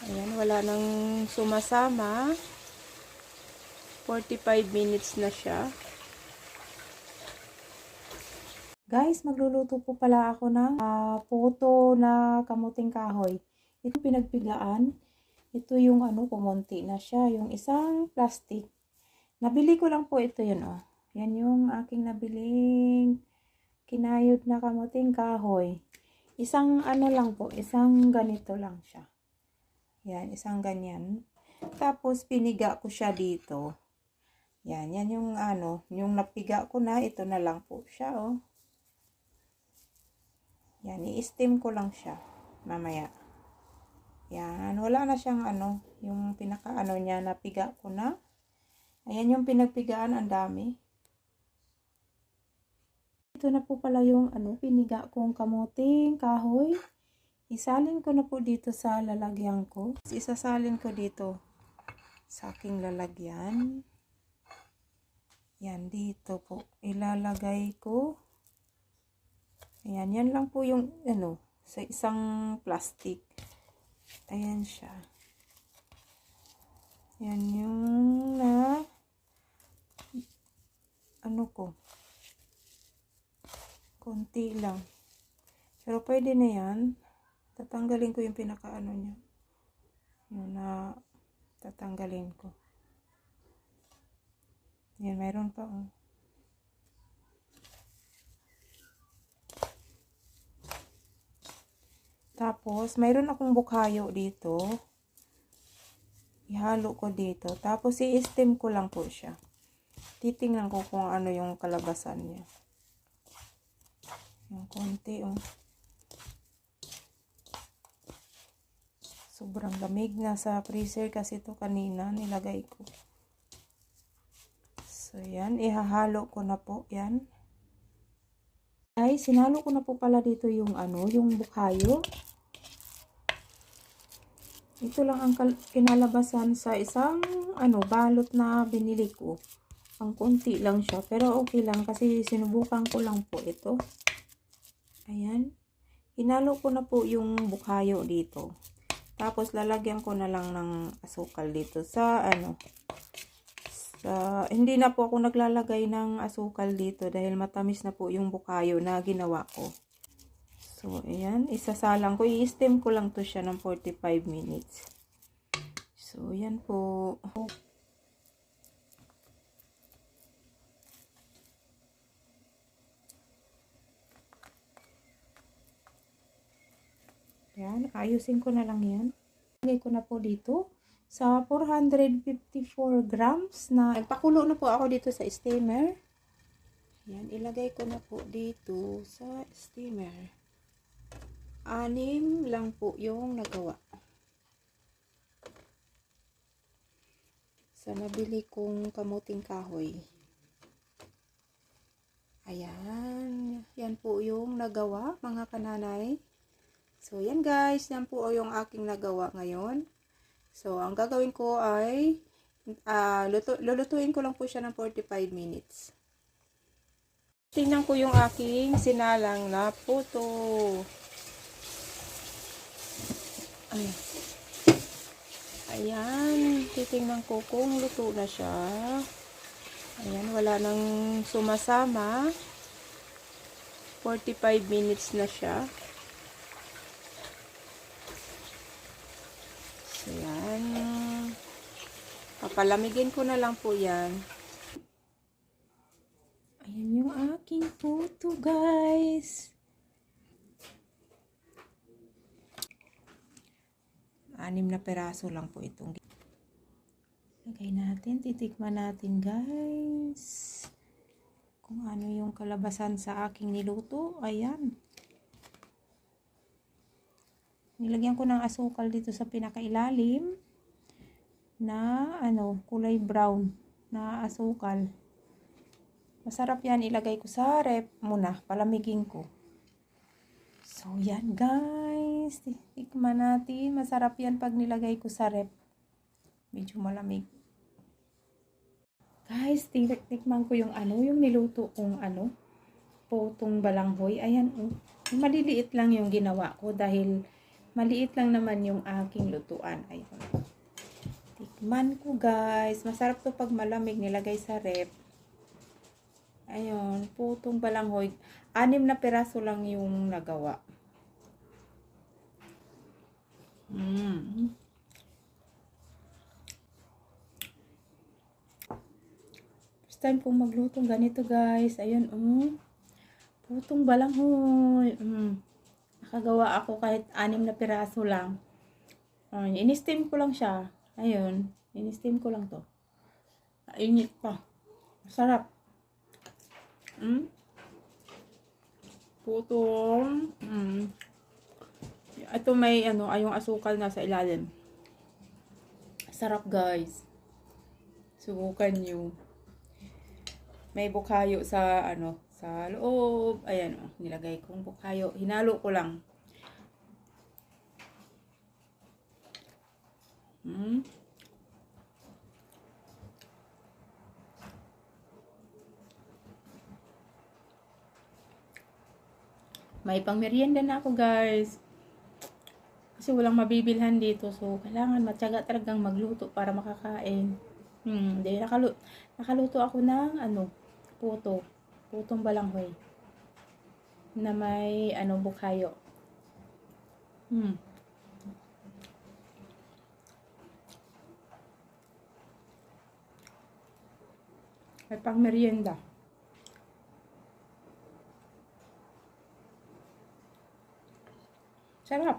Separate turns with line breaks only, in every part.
Ayan, wala nang sumasama. 45 minutes na siya. Guys, magluluto po pala ako ng puto na kamuting kahoy. Ito pinagpigaan. Ito yung kumunti na siya. Yung isang plastic. Nabili ko lang po ito yun, oh. Yan yung aking nabiling kinayod na kamuting kahoy. Isang lang po, isang ganito lang siya. Yan, isang ganyan. Tapos piniga ko siya dito. Yan yung yung napiga ko na, ito na lang po siya, oh. Yan, i-steam ko lang siya mamaya. Yan, wala na siyang yung pinaka niya, napiga ko na. Ayan yung pinagpigaan, ang dami. Ito na po pala yung piniga kong kamuting kahoy. Isalin ko na po dito sa lalagyan ko. Isasalin ko dito sa aking lalagyan. Yan, dito po. Ilalagay ko. Ayan, yan lang po yung sa isang plastic. Ayan siya. Yan yung ko. Konti lang. Pero pwede na yan. Tatanggalin ko yung pinaka niya. Yun na tatanggalin ko. Yan, mayroon pa, oh. Tapos, mayroon akong bukhayo dito. Ihalo ko dito. Tapos, i-steam ko lang po siya. Titingnan ko kung ano yung kalabasan niya. Yung konti, oh. Sobrang lamig na sa freezer kasi ito kanina nilagay ko. So, yan. Ihahalo ko na po. Yan. Ay, sinalo ko na po pala dito yung yung bukhayo. Ito lang ang kinalabasan sa isang balot na binili ko. Ang konti lang siya, pero okay lang kasi sinubukan ko lang po ito. Ayan. Hinalo ko na po yung bukhayo dito. Tapos lalagyan ko na lang ng asukal dito sa hindi na po ako naglalagay ng asukal dito dahil matamis na po yung bukhayo na ginawa ko. So, ayan. Isasalang ko. I-steam ko lang to siya ng 45 minutes. So, ayan po. Ayan. Ayusin ko na lang yan. Lagay ko na po dito sa 454 grams na nagpakulo na po ako dito sa steamer. Ayan. Ilagay ko na po dito sa steamer. 6 lang po yung nagawa. Sa nabili kong kamuting kahoy. Ayan. Yan po yung nagawa, mga kananay. So, yan guys. Yan po yung aking nagawa ngayon. So, ang gagawin ko ay lulutuin ko lang po siya ng 45 minutes. Tingnan ko yung aking sinalang na puto. Ayan, titingnan ko kung luto na siya. Ayan, wala nang sumasama. 45 minutes na siya. So, ayan. Papalamigin ko na lang po yan. Ayan yung aking puto, guys. 6 na peraso lang po itong. Lagay natin, titikman natin guys. Kung ano yung kalabasan sa aking niluto. Ayan. Nilagyan ko ng asukal dito sa pinakailalim na kulay brown na asukal. Masarap yan, ilagay ko sa rep muna, palamigin ko. So, yan guys. Tikman natin. Masarap yan pag nilagay ko sa rep. Medyo malamig. Guys, tikman ko yung yung niluto kong putong balanghoy. Ayan, maliliit lang yung ginawa ko dahil Maliit lang naman yung aking lutuan. Ayun. Tikman ko guys. Masarap to pag malamig. Nilagay sa rep. Ayun. Putong balanghoy. 6 na piraso lang yung nagawa. First time kong maglutong ganito guys. Ayun. Putong balanghoy. Nakagawa ako kahit 6 na piraso lang. In-steam ko lang siya. Ayun. In-steam ko lang to. Init pa. Masarap. Putong. Ito may yung asukal na sa ilalim. Sarap guys. Subukan nyo. May bukhayo sa sa loob. Ayan nilagay kong bukhayo. Hinalo ko lang. May pang merienda na ako guys. Kasi walang mabibilhan dito. So, kailangan matyaga talagang magluto para makakain. Nakaluto ako ng putong balanghoy. Na may bukhayo. May pang merienda. Sarap.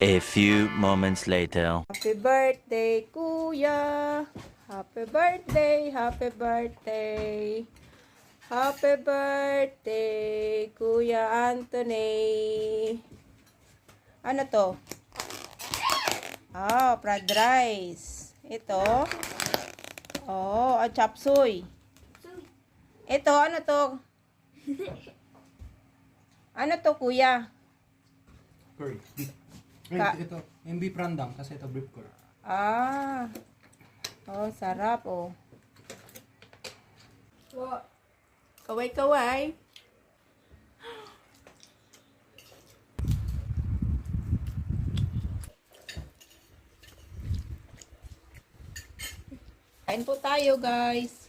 A few moments later.
Happy birthday, Kuya! Happy birthday, happy birthday! Happy birthday, Kuya Anthony! Ano to? Fried rice. Ito. Chop suey. Ito, ano to? Ano to, Kuya?
Curry. Ito, yung beef rendang, kasi ito beef curry.
Sarap, Kaway-kaway. Kain po tayo, guys.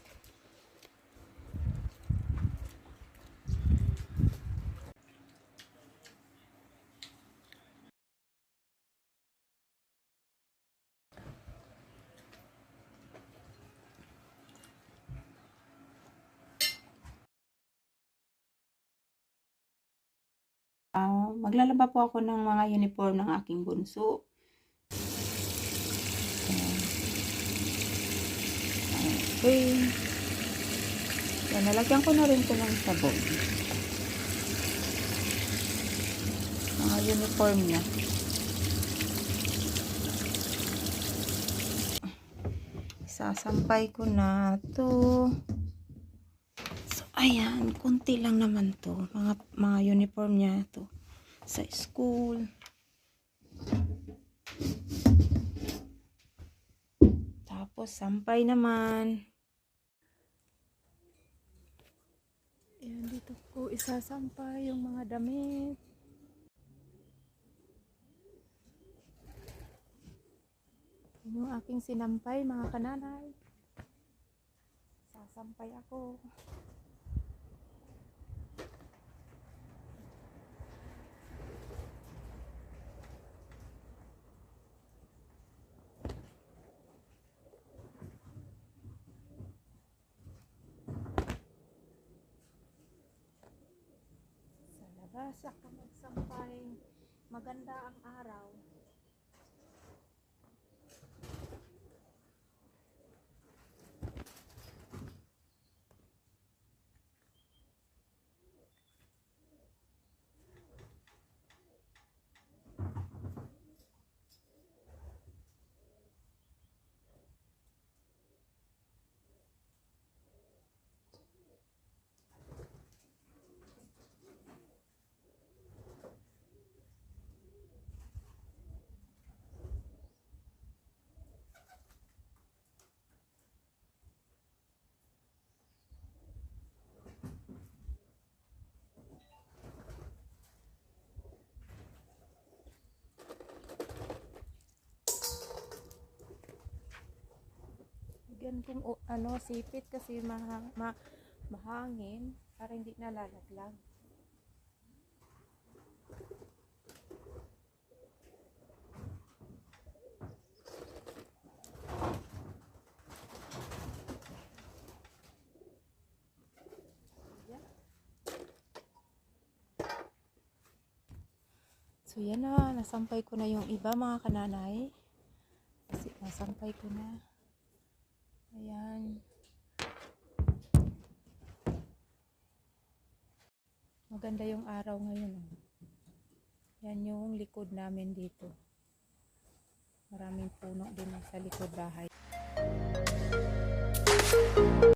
Maglalaba po ako ng mga uniform ng aking bunso. Okay. Yan, nalagyan ko na rin ito ng sabon. Mga uniform niya. Isasampay ko na to. So, ayan. Kunti lang naman to. Mga uniform niya to. Sa school. Tapos, sampay naman. Ayan, dito ko isasampay yung mga damit. Yung aking sinampay, mga kananay. Sasampay ako. Sa ka magsampay, maganda ang araw. Lalagyan kong sipit kasi mahangin para hindi nalalaglag. So yan na, nasampay ko na yung iba mga kananay. Kasi nasampay ko na. Ayan. Maganda yung araw ngayon. Yan yung likod namin dito. Maraming puno din sa likod bahay.